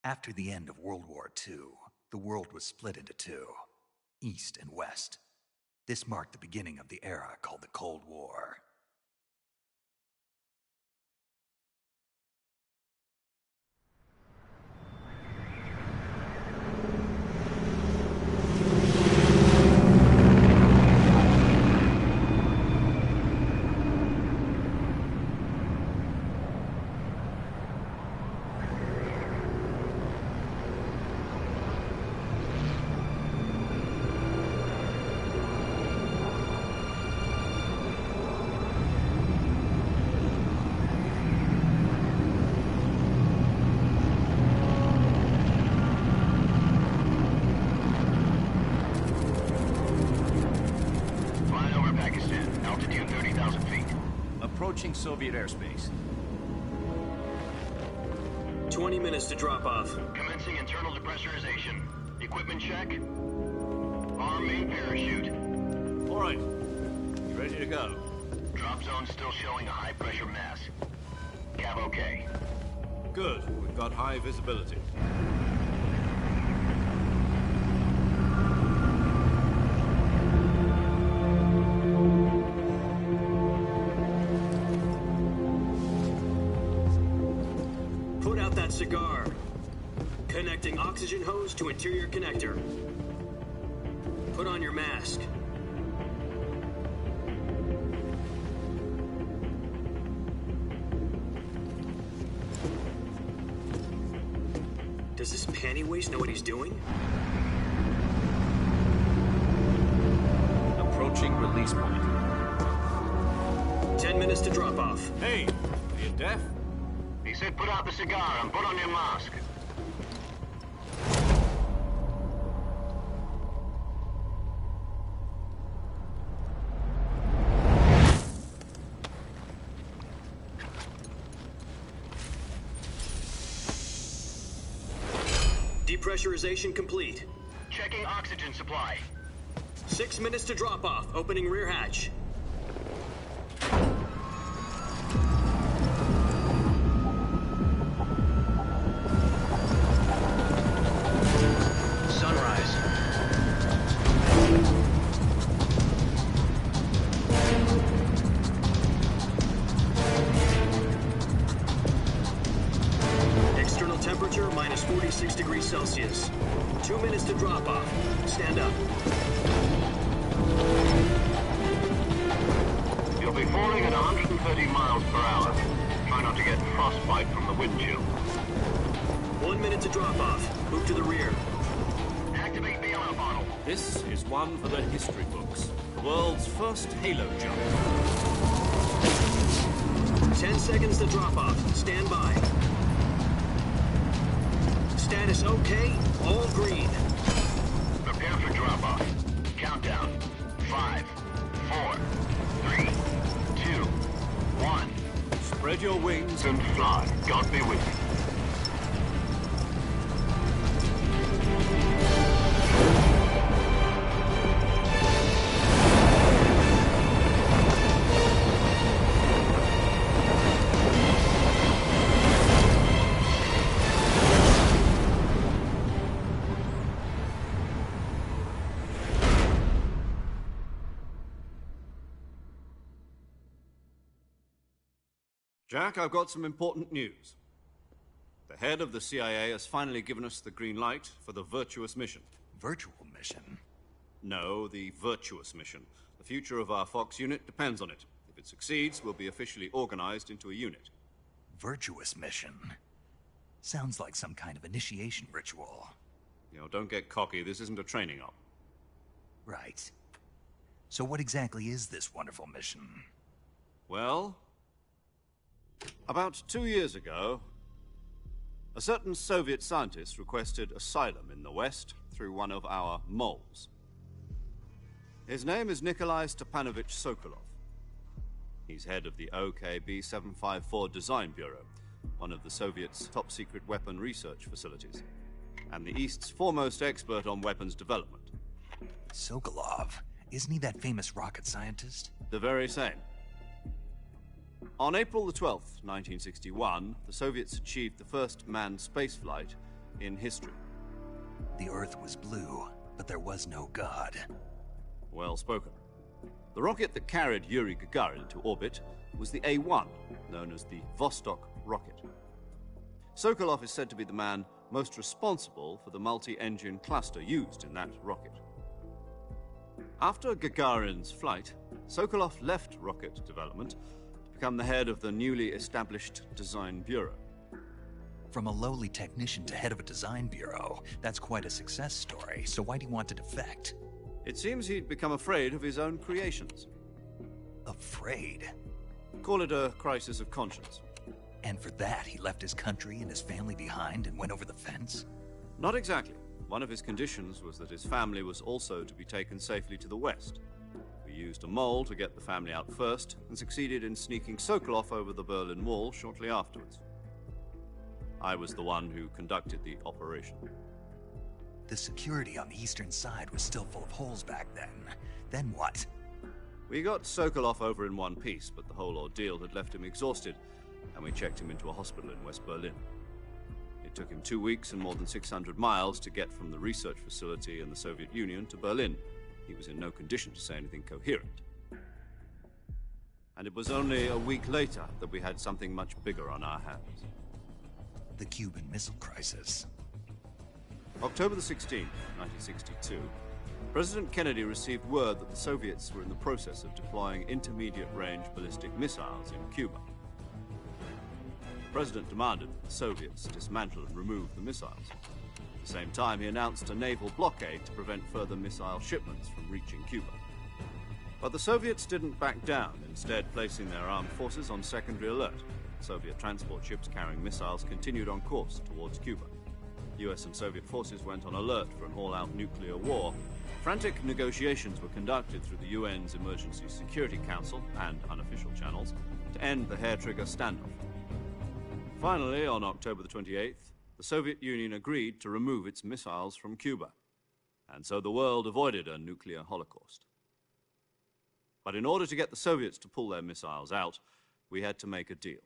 After the end of World War II, the world was split into two, East and West. This marked the beginning of the era called the Cold War. Approaching Soviet airspace. 20 minutes to drop off. Commencing internal depressurization. Equipment check. Arm main parachute. All right. You ready to go? Drop zone still showing a high pressure mass. Cav okay. Good. We've got high visibility. Cigar. Connecting oxygen hose to interior connector. Put on your mask. Does this panty waste know what he's doing? Approaching release point. 10 minutes to drop off. Hey, are you deaf? He said put out the cigar and put on your mask. Depressurization complete. Checking oxygen supply. 6 minutes to drop off. Opening rear hatch. Temperature minus 46 degrees Celsius. 2 minutes to drop off. Stand up. You'll be falling at 130 miles per hour. Try not to get frostbite from the wind chill. 1 minute to drop off. Move to the rear. Activate bailout bottle. This is one for the history books. The world's first halo jump. 10 seconds to drop off. Stand by. Status okay, all green. Prepare for drop-off. Countdown. 5, 4, 3, 2, 1. Spread your wings and fly. God be with you. Jack, I've got some important news. The head of the CIA has finally given us the green light for the Virtuous mission. Virtual mission? No, the Virtuous mission. The future of our Fox unit depends on it. If it succeeds, we'll be officially organized into a unit. Virtuous mission? Sounds like some kind of initiation ritual. You know, don't get cocky. This isn't a training op. Right. So what exactly is this wonderful mission? Well, about 2 years ago, a certain Soviet scientist requested asylum in the West through one of our moles. His name is Nikolai Stepanovich Sokolov. He's head of the OKB-754 Design Bureau, one of the Soviets' top-secret weapon research facilities, and the East's foremost expert on weapons development. Sokolov? Isn't he that famous rocket scientist? The very same. On April the 12th, 1961, the Soviets achieved the first manned spaceflight in history. The Earth was blue, but there was no God. Well spoken. The rocket that carried Yuri Gagarin into orbit was the A-1, known as the Vostok rocket. Sokolov is said to be the man most responsible for the multi-engine cluster used in that rocket. After Gagarin's flight, Sokolov left rocket development to become the head of the newly established Design Bureau. From a lowly technician to head of a design bureau, that's quite a success story, so why do you want to defect? It seems he'd become afraid of his own creations. Afraid? Call it a crisis of conscience. And for that, he left his country and his family behind and went over the fence? Not exactly. One of his conditions was that his family was also to be taken safely to the west. We used a mole to get the family out first and succeeded in sneaking Sokolov over the Berlin Wall shortly afterwards. I was the one who conducted the operation. The security on the eastern side was still full of holes back then. Then what? We got Sokolov over in one piece, but the whole ordeal had left him exhausted, and we checked him into a hospital in West Berlin. It took him 2 weeks and more than 600 miles to get from the research facility in the Soviet Union to Berlin. He was in no condition to say anything coherent. And it was only a week later that we had something much bigger on our hands. The Cuban Missile Crisis. October the 16th, 1962, President Kennedy received word that the Soviets were in the process of deploying intermediate-range ballistic missiles in Cuba. The President demanded that the Soviets dismantle and remove the missiles. At the same time, he announced a naval blockade to prevent further missile shipments from reaching Cuba. But the Soviets didn't back down, instead placing their armed forces on secondary alert. Soviet transport ships carrying missiles continued on course towards Cuba. US and Soviet forces went on alert for an all-out nuclear war. Frantic negotiations were conducted through the UN's Emergency Security Council and unofficial channels to end the hair-trigger standoff. Finally, on October the 28th, the Soviet Union agreed to remove its missiles from Cuba, and so the world avoided a nuclear holocaust. But in order to get the Soviets to pull their missiles out, we had to make a deal.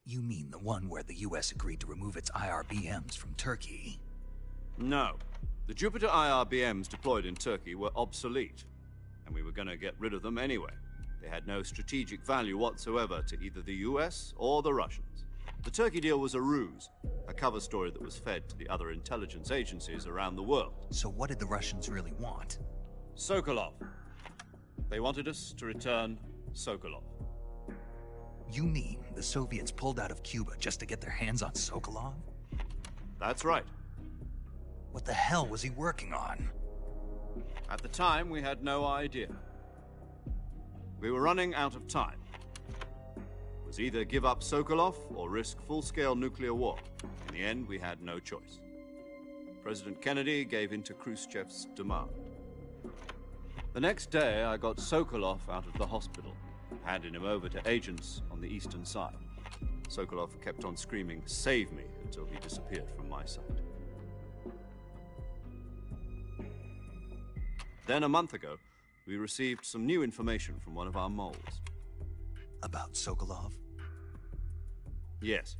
You mean the one where the US agreed to remove its IRBMs from Turkey? No. The Jupiter IRBMs deployed in Turkey were obsolete, and we were going to get rid of them anyway. They had no strategic value whatsoever to either the US or the Russians. The Turkey deal was a ruse, a cover story that was fed to the other intelligence agencies around the world. So what did the Russians really want? Sokolov. They wanted us to return Sokolov. You mean the Soviets pulled out of Cuba just to get their hands on Sokolov? That's right. What the hell was he working on? At the time, we had no idea. We were running out of time. It was either give up Sokolov or risk full-scale nuclear war. In the end, we had no choice. President Kennedy gave in to Khrushchev's demand. The next day, I got Sokolov out of the hospital, handing him over to agents on the eastern side. Sokolov kept on screaming, "Save me," until he disappeared from my sight. Then, a month ago, we received some new information from one of our moles. About Sokolov? Yes.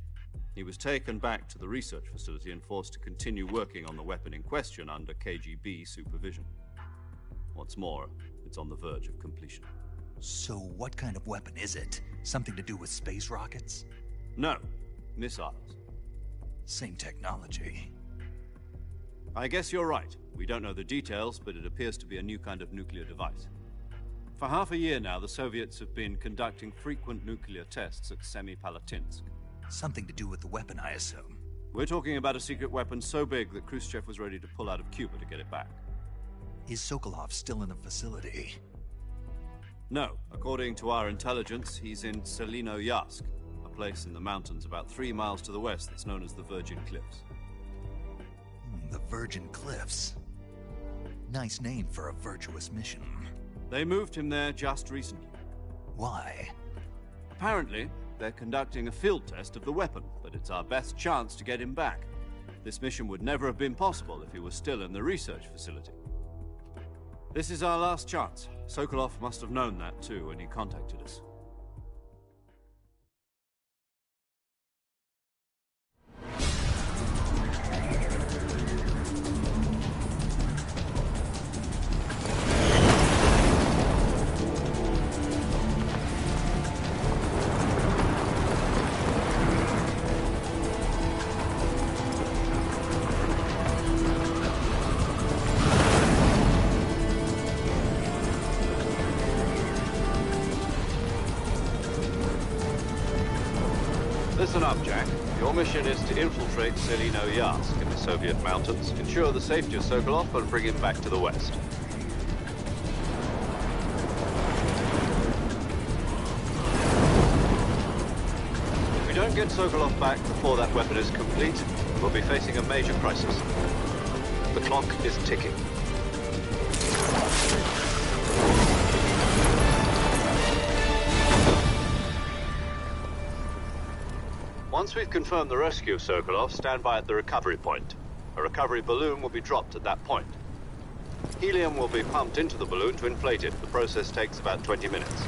He was taken back to the research facility and forced to continue working on the weapon in question under KGB supervision. What's more, it's on the verge of completion. So what kind of weapon is it? Something to do with space rockets? No, missiles. Same technology. I guess you're right. We don't know the details, but it appears to be a new kind of nuclear device. For half a year now, the Soviets have been conducting frequent nuclear tests at Semipalatinsk. Something to do with the weapon, I assume. We're talking about a secret weapon so big that Khrushchev was ready to pull out of Cuba to get it back. Is Sokolov still in the facility? No. According to our intelligence, he's in Selinoyarsk, a place in the mountains about 3 miles to the west that's known as the Virgin Cliffs. The Virgin Cliffs. Nice name for a virtuous mission. They moved him there just recently. Why? Apparently, they're conducting a field test of the weapon, but it's our best chance to get him back. This mission would never have been possible if he was still in the research facility. This is our last chance. Sokolov must have known that too when he contacted us. Listen up, Jack. Your mission is to infiltrate Selino Yask in the Soviet mountains, ensure the safety of Sokolov, and bring him back to the West. If we don't get Sokolov back before that weapon is complete, we'll be facing a major crisis. The clock is ticking. Once we've confirmed the rescue of Sokolov, stand by at the recovery point. A recovery balloon will be dropped at that point. Helium will be pumped into the balloon to inflate it. The process takes about 20 minutes.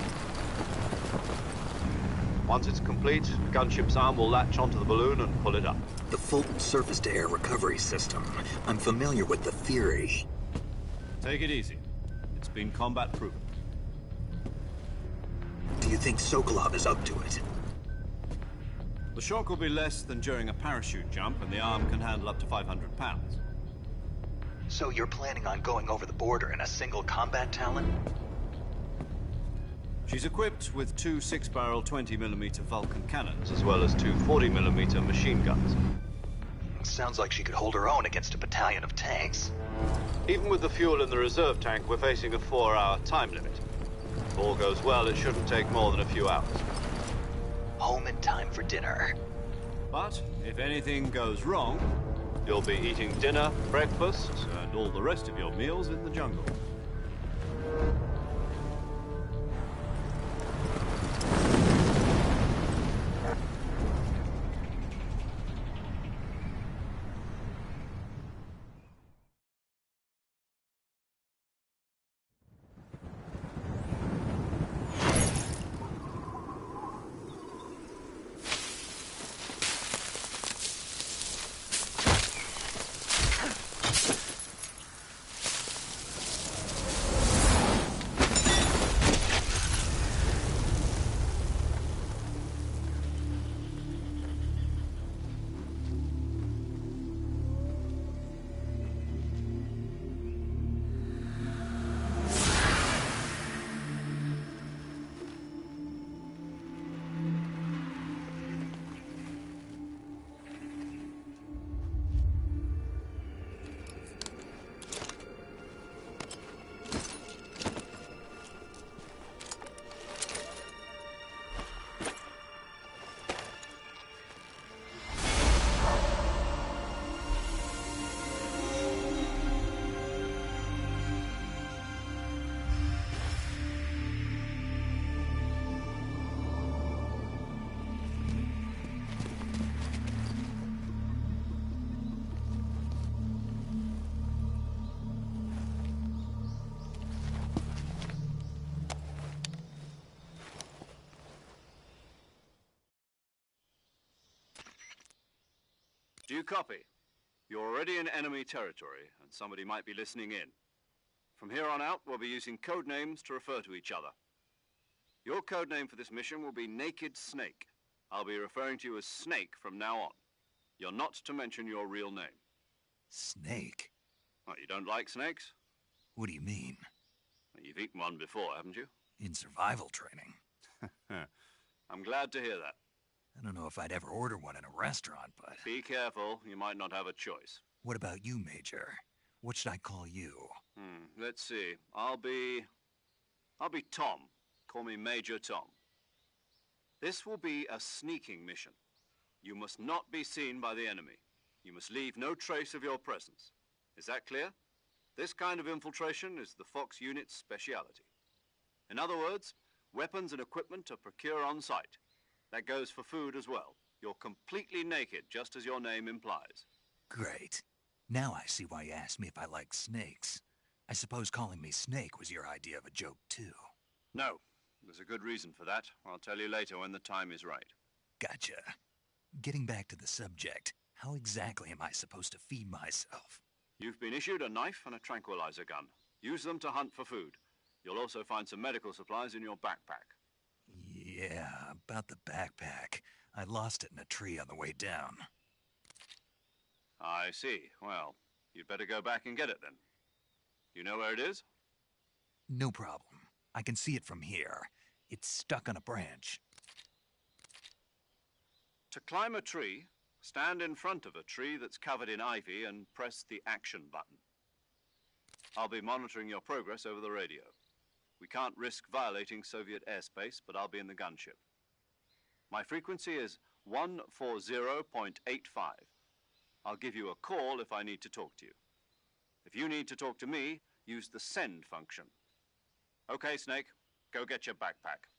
Once it's complete, the gunship's arm will latch onto the balloon and pull it up. The Fulton surface-to-air recovery system. I'm familiar with the theory. Take it easy. It's been combat-proven. Do you think Sokolov is up to it? The shock will be less than during a parachute jump, and the arm can handle up to 500 pounds. So you're planning on going over the border in a single combat Talon? She's equipped with two 6-barrel 20mm Vulcan cannons, as well as two 40mm machine guns. Sounds like she could hold her own against a battalion of tanks. Even with the fuel in the reserve tank, we're facing a 4-hour time limit. If all goes well, it shouldn't take more than a few hours. Home in time for dinner. But if anything goes wrong, you'll be eating dinner, breakfast, and all the rest of your meals in the jungle. Do you copy? You're already in enemy territory, and somebody might be listening in. From here on out, we'll be using code names to refer to each other. Your code name for this mission will be Naked Snake. I'll be referring to you as Snake from now on. You're not to mention your real name. Snake? What, you don't like snakes? What do you mean? Well, you've eaten one before, haven't you? In survival training. I'm glad to hear that. I don't know if I'd ever order one in a restaurant, but... Be careful, you might not have a choice. What about you, Major? What should I call you? Let's see. I'll be Tom. Call me Major Tom. This will be a sneaking mission. You must not be seen by the enemy. You must leave no trace of your presence. Is that clear? This kind of infiltration is the Fox unit's speciality. In other words, weapons and equipment are procured on site. That goes for food as well. You're completely naked, just as your name implies. Great. Now I see why you asked me if I like snakes. I suppose calling me Snake was your idea of a joke, too. No. There's a good reason for that. I'll tell you later when the time is right. Gotcha. Getting back to the subject, how exactly am I supposed to feed myself? You've been issued a knife and a tranquilizer gun. Use them to hunt for food. You'll also find some medical supplies in your backpack. Yeah, about the backpack. I lost it in a tree on the way down. I see. Well, you'd better go back and get it then. You know where it is? No problem. I can see it from here. It's stuck on a branch. To climb a tree, stand in front of a tree that's covered in ivy and press the action button. I'll be monitoring your progress over the radio. We can't risk violating Soviet airspace, but I'll be in the gunship. My frequency is 140.85. I'll give you a call if I need to talk to you. If you need to talk to me, use the send function. Okay, Snake, go get your backpack.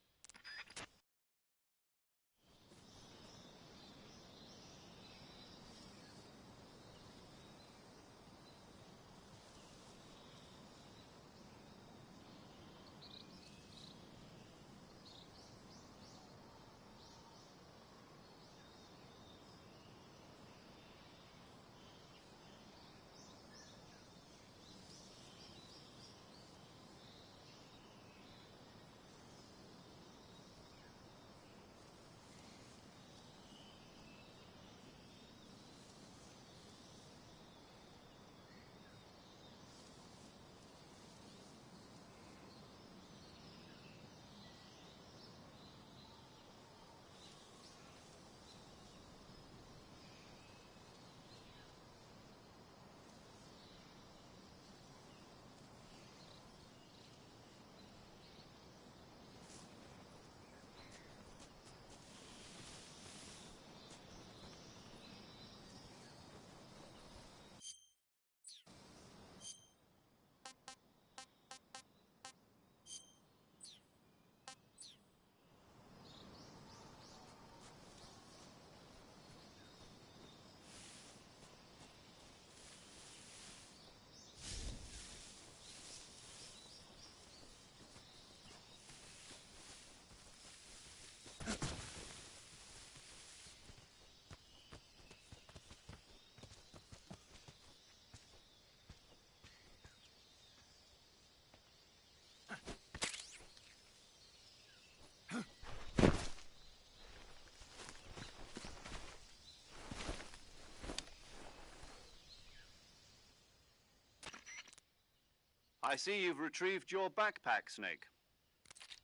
I see you've retrieved your backpack, Snake.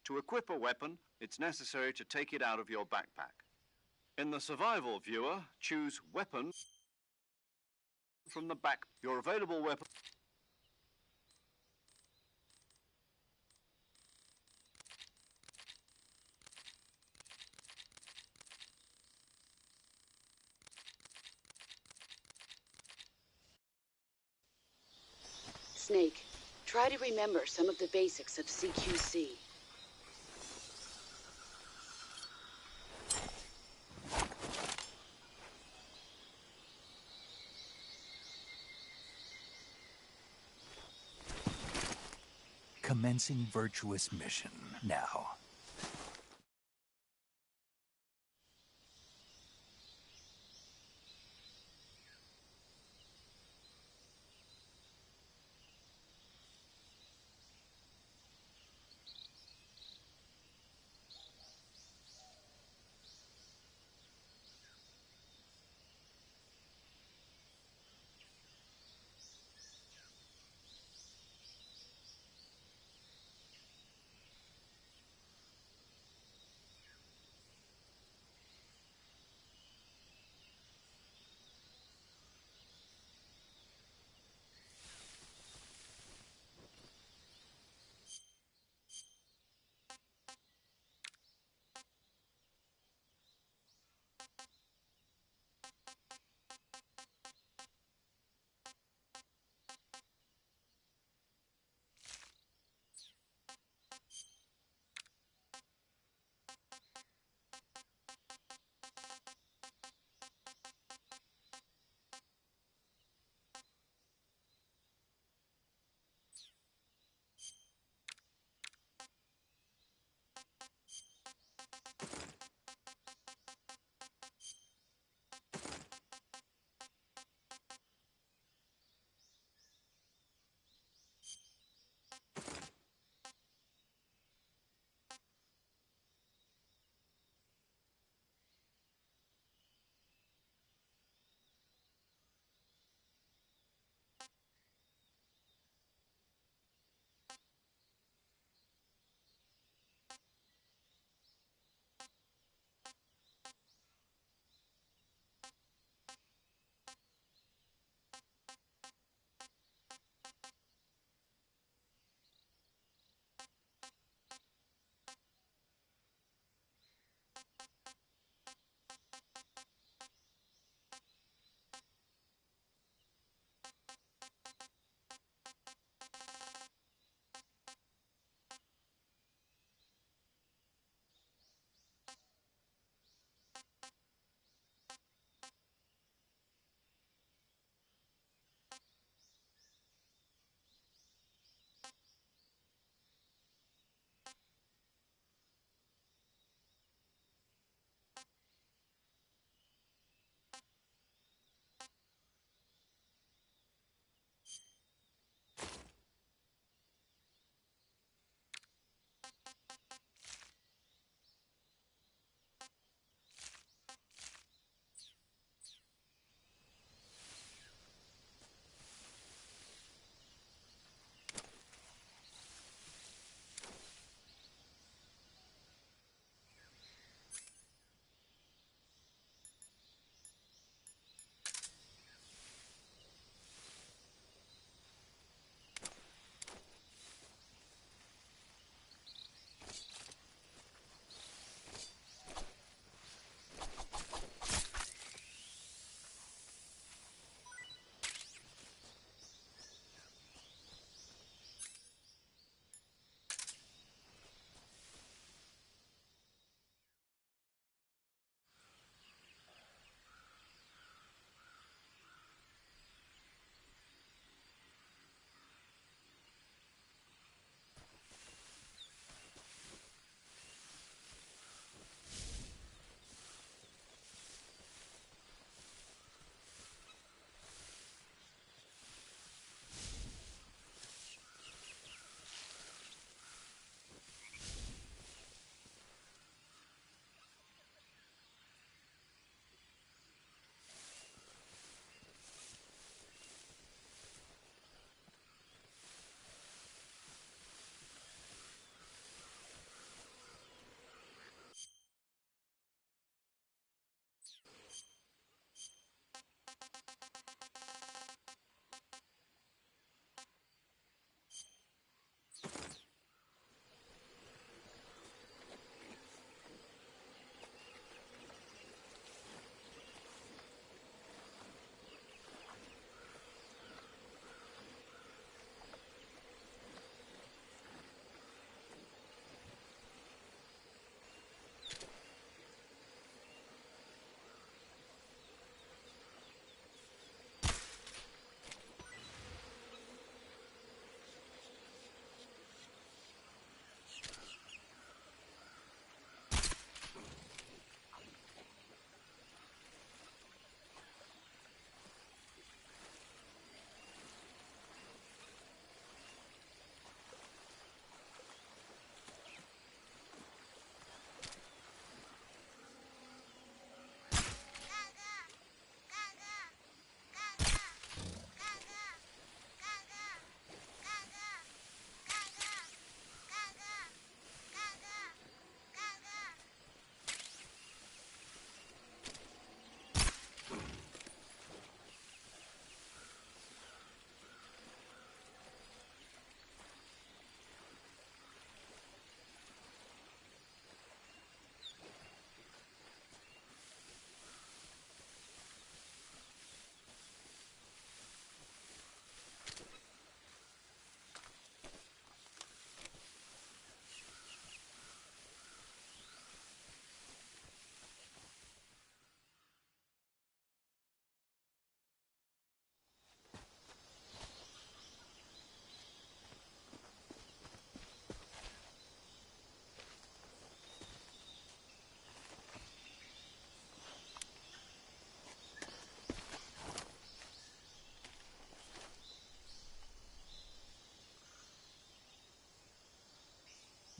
To equip a weapon, it's necessary to take it out of your backpack. In the survival viewer, choose Weapon from the back. Your available weapon. Snake, try to remember some of the basics of CQC. Commencing virtuous mission now.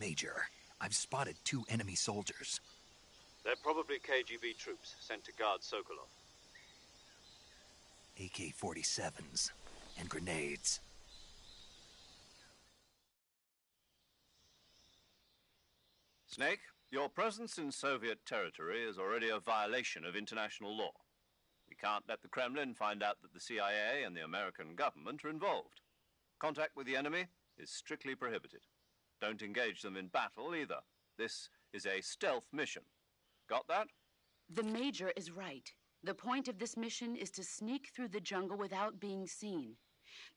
Major, I've spotted 2 enemy soldiers. They're probably KGB troops sent to guard Sokolov. AK-47s and grenades. Snake, your presence in Soviet territory is already a violation of international law. We can't let the Kremlin find out that the CIA and the American government are involved. Contact with the enemy is strictly prohibited. Don't engage them in battle either. This is a stealth mission. Got that? The Major is right. The point of this mission is to sneak through the jungle without being seen.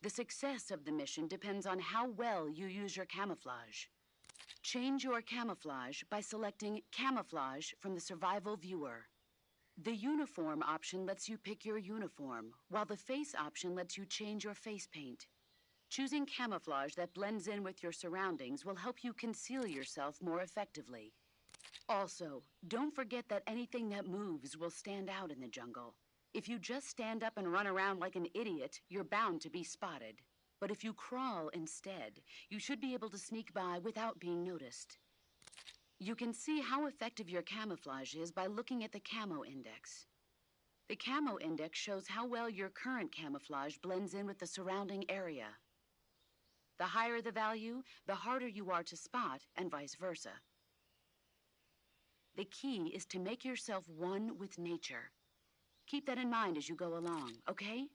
The success of the mission depends on how well you use your camouflage. Change your camouflage by selecting Camouflage from the Survival Viewer. The Uniform option lets you pick your uniform, while the Face option lets you change your face paint. Choosing camouflage that blends in with your surroundings will help you conceal yourself more effectively. Also, don't forget that anything that moves will stand out in the jungle. If you just stand up and run around like an idiot, you're bound to be spotted. But if you crawl instead, you should be able to sneak by without being noticed. You can see how effective your camouflage is by looking at the Camo Index. The Camo Index shows how well your current camouflage blends in with the surrounding area. The higher the value, the harder you are to spot, and vice versa. The key is to make yourself one with nature. Keep that in mind as you go along, okay?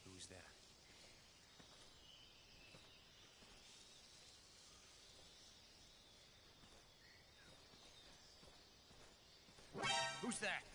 Who's there? Who's that?